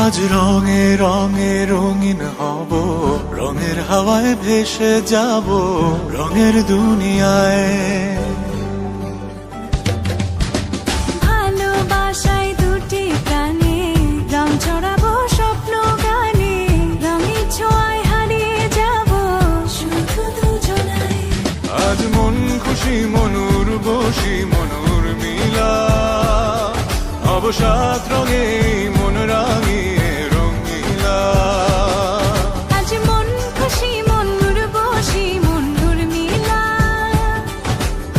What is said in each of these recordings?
আজ রঙে রঙে রঙিন হব, রঙের হাওয়ায় ভেসে যাব রঙের দুনিয়ায়। ভালোবাসায় দুটি প্রাণে রং ছড়াবো স্বপ্ন গানে, রঙের ছোঁয়ায় হারিয়ে যাব শুধু দুজনায়। আজ মন খুশি মনুর বসি মনুর মিলা, অবসাদ রঙে মন রাঙিয়ে রঙিলা। আজ মন খুশি মনুর বসি মনুর মিলা,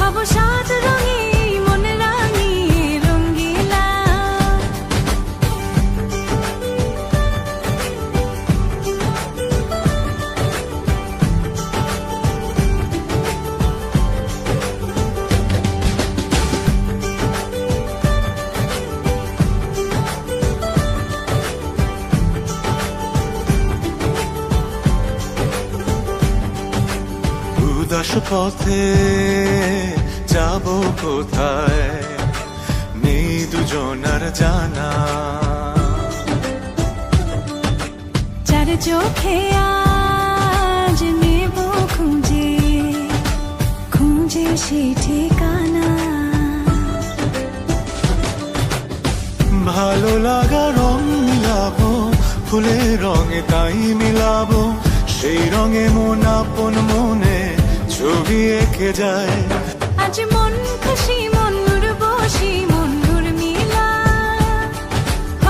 অবসাদ রঙে মন রাঙিয়ে রঙিলা। উদাস পথে যাব কোথায়, নেই দুজনার জানা। চার চোখে আজ নেব খুঁজে খুঁজে সে ঠিকানা। ভালো লাগা রং মিলাবো, ফুলের রঙে তাই মিলাবো, সেই রঙে মন আপন মনে ছবি এঁকে যায়। আজ মন খুশি মনুর বসি মনুর মিলা,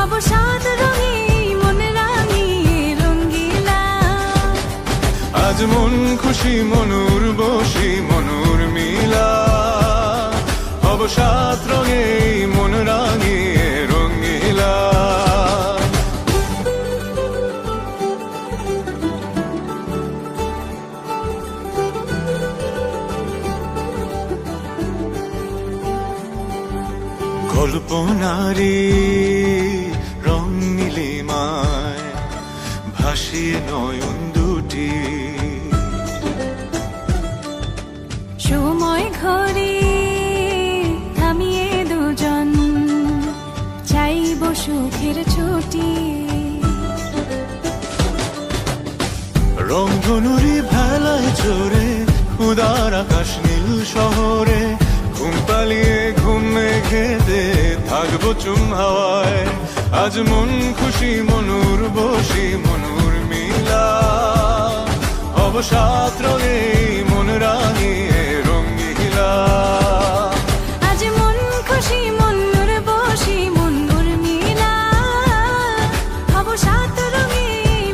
অবসাদ রঙে মন রাঙিয়ে রঙ্গিলা। আজ মন খুশি মনুর বসি মনুর মিলা, অবসাদ রঙে মন রাঙিয়ে রঙিলা। কল্পনারি রং নীলিমায় ভাসিয়ে নয়ন দুটি, সময় ঘরে থামিয়ে দুজন চাইব সুখের ছুটি। রংধনুরি ভেলায় চড়ে উদার আকাশ নীল শহরে, ঘুম পালিয়ে ঘুম মেঘেতে থাকবো চুম হাওয়ায়। আজ মন খুশি মনুর বসি মনুর মিলা, অবসাদ রঙে মন রাঙিয়ে রঙিলা। আজ মন খুশি মনুর বসি মনুর মিলা, অবসাদ রঙে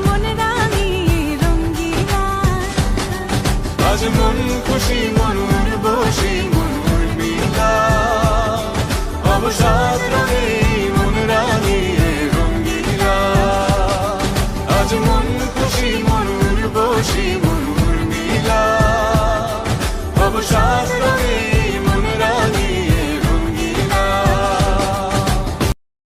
মন রাঙিয়ে রঙ্গিলা। আজ মন খুশি মনুর বসি মনুর মিলা, অবসাদ রঙে